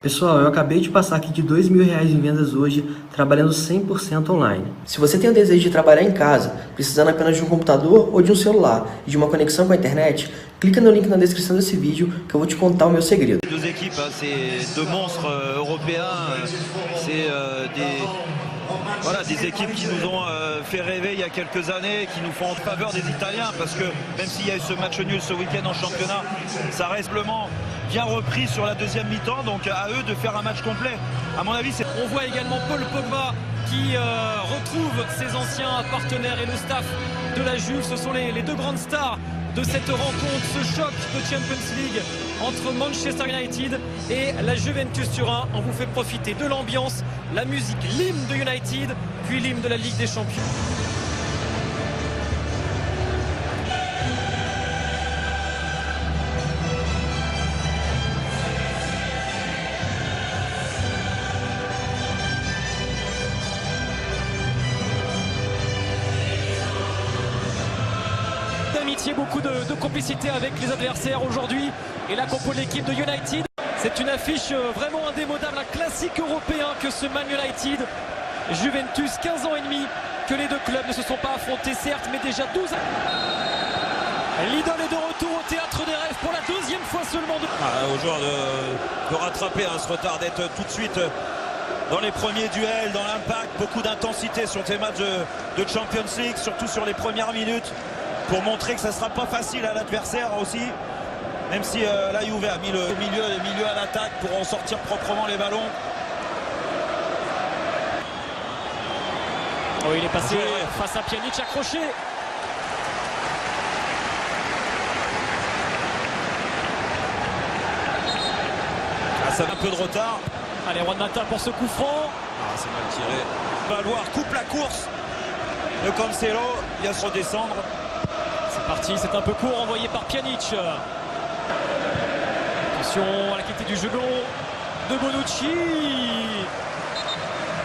Pessoal, eu acabei de passar aqui de R$ 2.000 em vendas hoje, trabalhando 100% online. Se você tem o desejo de trabalhar em casa, precisando apenas de um computador ou de um celular e de uma conexão com a internet, clica no link na descrição desse vídeo que eu vou te contar o meu segredo. Deux équipes, c'est deux monstres européens, c'est des équipes qui nous ont fait rêver il y a quelques années, qui nous font en faveur des Italiens, parce que même s'il y a eu ce match nul ce week-end en championnat, ça reste bien repris sur la deuxième mi-temps, donc à eux de faire un match complet. À mon avis, on voit également Paul Pogba qui retrouve ses anciens partenaires et le staff de la Juve. Ce sont les deux grandes stars de cette rencontre, ce choc de Champions League entre Manchester United et la Juventus Turin. On vous fait profiter de l'ambiance, la musique, l'hymne de United, puis l'hymne de la Ligue des Champions. D'amitié, beaucoup de complicité avec les adversaires aujourd'hui et la compo de l'équipe de United. C'est une affiche vraiment indémodable, un classique européen que ce Man United. Juventus, 15 ans et demi que les deux clubs ne se sont pas affrontés, certes, mais déjà 12 ans. L'idole est de retour au théâtre des rêves pour la deuxième fois seulement. aux joueurs de rattraper ce retard, d'être tout de suite dans les premiers duels, dans l'impact, beaucoup d'intensité sur ces matchs de Champions League, surtout sur les premières minutes, pour montrer que ça ne sera pas facile à l'adversaire aussi, même si la Juve a mis le milieu à l'attaque pour en sortir proprement les ballons. Oh, il est passé face à Pjanic, accroché. Ça a un peu de retard. Allez, Juan Mata pour ce coup franc. C'est mal tiré. Valoir coupe la course. Le Cancelo, il va se redescendre. C'est parti, c'est un peu court, envoyé par Pjanic. Attention à la qualité du jeu long de Bonucci.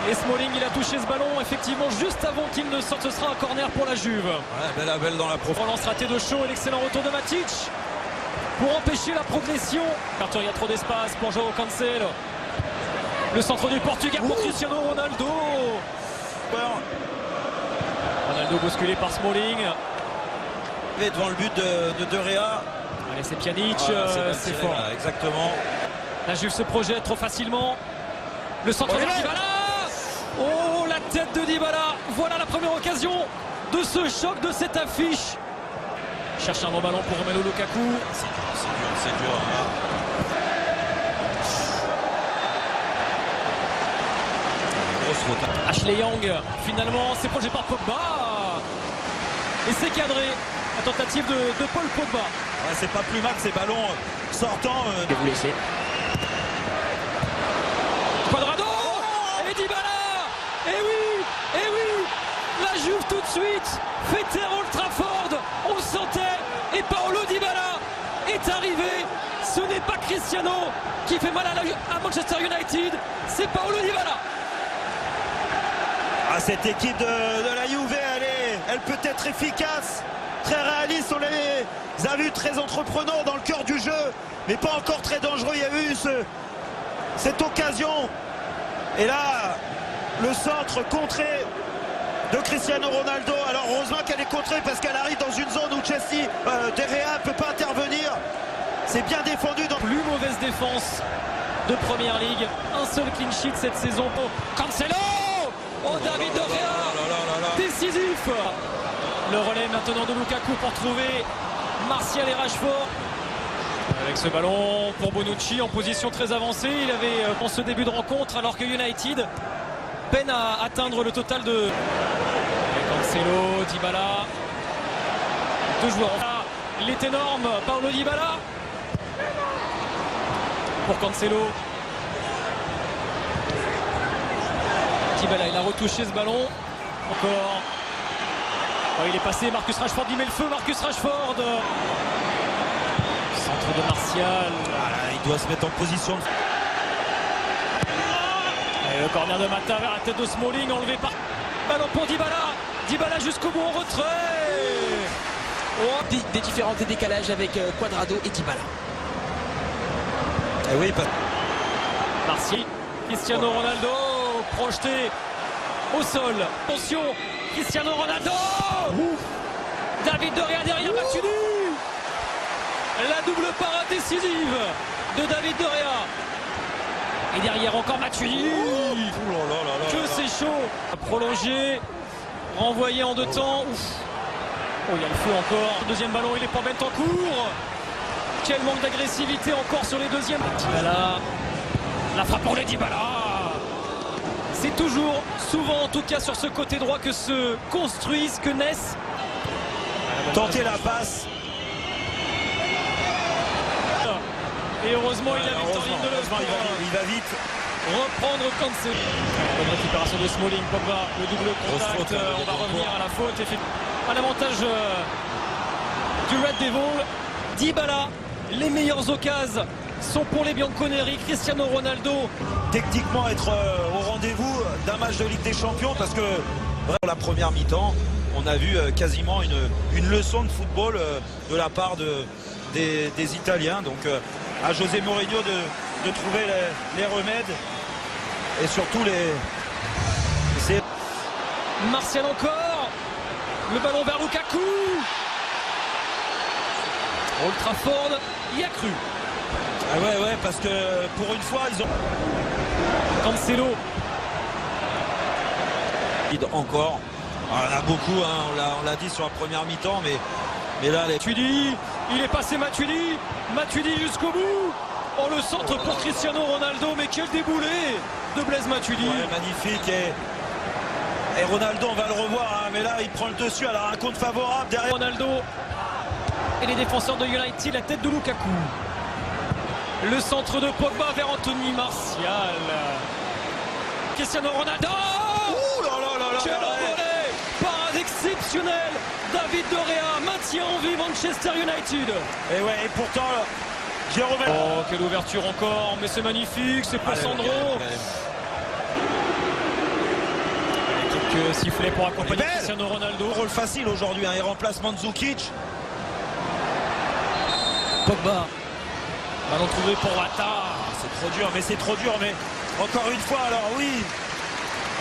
Et Smalling, il a touché ce ballon effectivement juste avant qu'il ne sorte. Ce sera un corner pour la Juve. Ouais, belle dans la profondeur. Relance ratée de Shaw et l'excellent retour de Matic pour empêcher la progression. Il y a trop d'espace pour João Cancelo. Le centre du Portugal pour Cristiano Ronaldo. Ronaldo bousculé par Smalling. Devant le but de Réa. Allez, c'est Pjanic, c'est fort. Là, exactement. La Juve se projette trop facilement. Le centre de Dybala. Oh, la tête de Dybala. Voilà la première occasion de ce choc, de cette affiche. Cherche un bon ballon pour Romelu Lukaku. C'est dur. Grosse faute. Ashley Young, finalement, c'est protégé par Pogba. Et c'est cadré. La tentative de Paul Pogba. Ouais, c'est pas plus mal que ces ballons sortants. Vous laissez. Quadrado. Et Dybala. Et oui. La Juve tout de suite fait taire Old Trafford. On le sentait. Et Paulo Dybala est arrivé. Ce n'est pas Cristiano qui fait mal à Manchester United. C'est Paulo Dybala. Cette équipe de la Juve, elle peut être efficace, très réaliste. On les a vus très entreprenants dans le cœur du jeu, mais pas encore très dangereux. Il y a eu cette occasion. Et là, le centre contré de Cristiano Ronaldo. Alors heureusement qu'elle est contrée parce qu'elle arrive dans une zone où Chelsea, De Gea ne peut pas intervenir. C'est bien défendu. Plus mauvaise défense de Première Ligue. Un seul clean sheet cette saison pour Cancelo. Oh, David De Gea, décisif. Le relais maintenant de Lukaku pour trouver Martial et Rashford. Avec ce ballon pour Bonucci en position très avancée. Il avait pour ce début de rencontre alors que United peine à atteindre le total de Cancelo, Dybala. Deux joueurs. Il est énorme, Paulo Dybala. Pour Cancelo. Dybala, il a retouché ce ballon. Encore. Oh, il est passé, Marcus Rashford, il met le feu, Marcus Rashford. Centre de Martial. Il doit se mettre en position. Et le corner de Mata vers la tête de Smalling, enlevé par... Ballon pour Dybala. Dybala jusqu'au bout en retrait. Oh. Des différents décalages avec Quadrado et Dybala. Et oui, Martial, Cristiano Ronaldo, projeté au sol. Attention, Cristiano Ronaldo. David De Gea derrière Matuidi. La double parade décisive de David De Gea. Et derrière encore Matuidi. Que c'est chaud. Prolongé, renvoyé en deux temps. Ouf. Oh, il y a le feu encore. Deuxième ballon, il est pour Bentancourt. Quel manque d'agressivité encore sur les deuxièmes. Dybala. La frappe pour le Dybala. C'est toujours, souvent en tout cas sur ce côté droit que se construisent, que naissent. Tenter la passe. Et heureusement, il a vite en ligne de le faire. Il va vite. Reprendre Cancelo. Bonne récupération de Smalling, Pogba, le double contact. On va revenir à la faute. Un avantage du Red Devil. Dybala, les meilleures occasions sont pour les Bianconeri. Cristiano Ronaldo. Techniquement être au rendez-vous d'un match de Ligue des Champions parce que dans la première mi-temps, on a vu quasiment une leçon de football de la part des Italiens. Donc à José Mourinho de trouver les remèdes et surtout les... Martial encore. Le ballon vers Lukaku. Old Trafford y a cru. Ah ouais, parce que pour une fois, ils ont... Cancelo. Encore. Ah, on a beaucoup, hein, on l'a dit sur la première mi-temps, mais là... Matuidi, il est passé Matuidi. Matuidi jusqu'au bout. Oh, le centre pour Cristiano Ronaldo, mais quel déboulé de Blaise Matuidi. Ouais, magnifique. Et Ronaldo, on va le revoir, hein, mais là, il prend le dessus. Alors, un compte favorable derrière. Ronaldo et les défenseurs de United, la tête de Lukaku. Le centre de Pogba vers Anthony Martial. Cristiano Ronaldo. Ouh là là. Quel envolé. Parade exceptionnelle. David De Gea maintient en vie Manchester United. Et ouais, et pourtant, Jérôme... Oh, quelle ouverture encore. Mais c'est magnifique, c'est pour Sandro. Quelques sifflets pour accompagner Cristiano Ronaldo. Rôle facile aujourd'hui, hein, et remplace Mandzukic. Pogba. Ballon trouvé pour Wata. C'est trop dur, mais encore une fois, alors oui,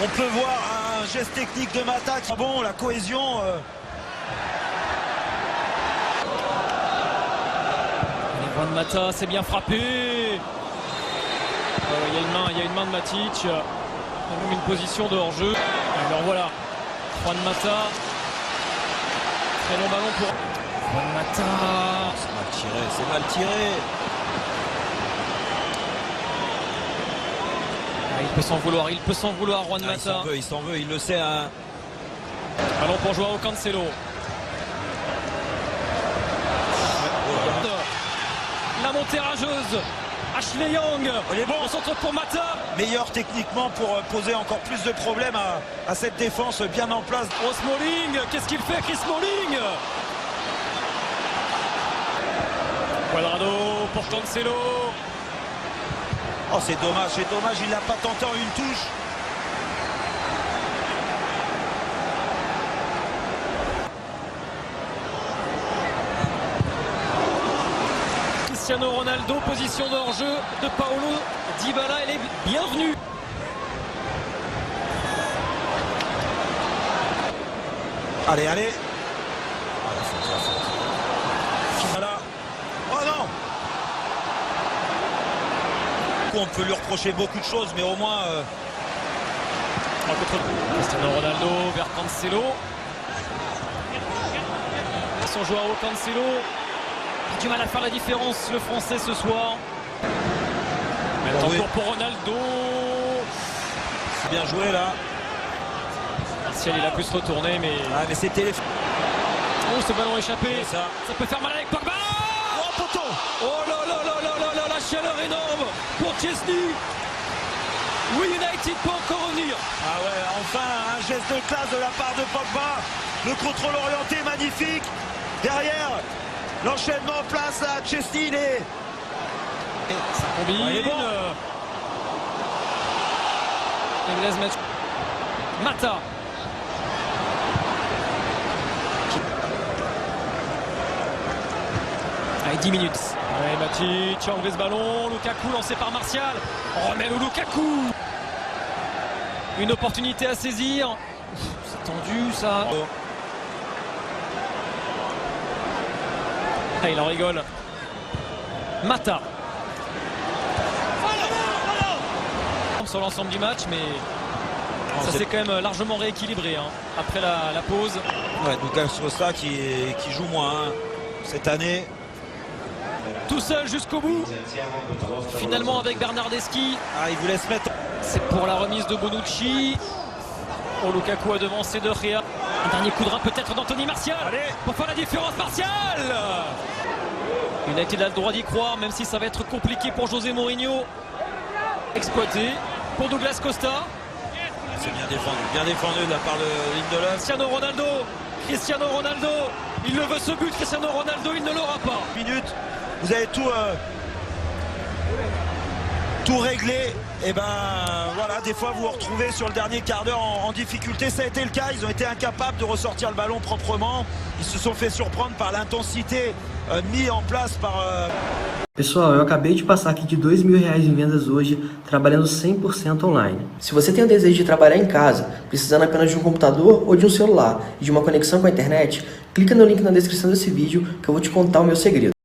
on peut voir un geste technique de Mata qui... Bon, la cohésion... Juan Mata, c'est bien frappé. Il y a une main de Matic. Il y a même une position de hors-jeu. Alors voilà, Juan Mata. Très long ballon pour Juan Mata. C'est mal tiré. Ah, il peut s'en vouloir, Juan Mata. Il s'en veut, il le sait. Hein. Ballon pour Joao Cancelo. La montée rageuse. Ashley Young. Il est bon. Au centre pour Mata. Meilleur techniquement pour poser encore plus de problèmes à cette défense bien en place. Oh, Smalling, qu'est-ce qu'il fait, Chris Smalling? Cuadrado pour Cancelo. Oh, c'est dommage, il l'a pas tenté en une touche. Cristiano Ronaldo, position de hors-jeu de Paulo Dybala, elle est bienvenue. Allez. Voilà. Oh non. On peut lui reprocher beaucoup de choses, mais au moins... Cristiano Ronaldo vers Cancelo. Son joueur au Cancelo. Du mal à faire la différence, le français ce soir. Maintenant oui. pour Ronaldo. C'est bien joué là. Martial, il a pu se retourner, mais... Ah, mais c'était les... Oh, ce ballon échappé. Ça peut faire mal avec Pogba. Oh, poteau. Oh là là là là là là, la chaleur énorme pour Chesney. Oui, United peut encore revenir. Ah ouais, enfin un geste de classe de la part de Pogba. Le contrôle orienté magnifique. Derrière, l'enchaînement en place à Chesney. Ça combine. Ouais, il est bon. Mata. Allez, 10 minutes. Ouais, Matic a enlevé ce ballon, Lukaku lancé par Martial, Romelu Lukaku. Une opportunité à saisir. C'est tendu ça. Ah, il en rigole. Mata. Sur l'ensemble du match, mais ça s'est quand même largement rééquilibré hein, après la pause. Ouais, Lucas Costa qui joue moins hein, cette année. Tout seul jusqu'au bout. Finalement avec Bernardeschi. Ah, il voulait se mettre. C'est pour la remise de Bonucci. Oh, Lukaku a devancé De Gea. Un dernier coup de rein peut-être d'Anthony Martial. Allez. Pour faire la différence, Martial. United a le droit d'y croire, même si ça va être compliqué pour José Mourinho. Exploité pour Douglas Costa. C'est bien défendu de la part de Lindelof. Cristiano Ronaldo, il le veut ce but, Cristiano Ronaldo, il ne l'aura pas. Minutes, vous avez tout réglé. Et ben voilà, des fois vous vous retrouvez sur le dernier quart d'heure en difficulté. Ça a été le cas, ils ont été incapables de ressortir le ballon proprement. Ils se sont fait surprendre par l'intensité mise en place par... Pessoal, eu acabei de passar aqui de R$2.000 em vendas hoje, trabalhando 100% online. Se você tem o desejo de trabalhar em casa, precisando apenas de um computador ou de um celular e de uma conexão com a internet, clica no link na descrição desse vídeo que eu vou te contar o meu segredo.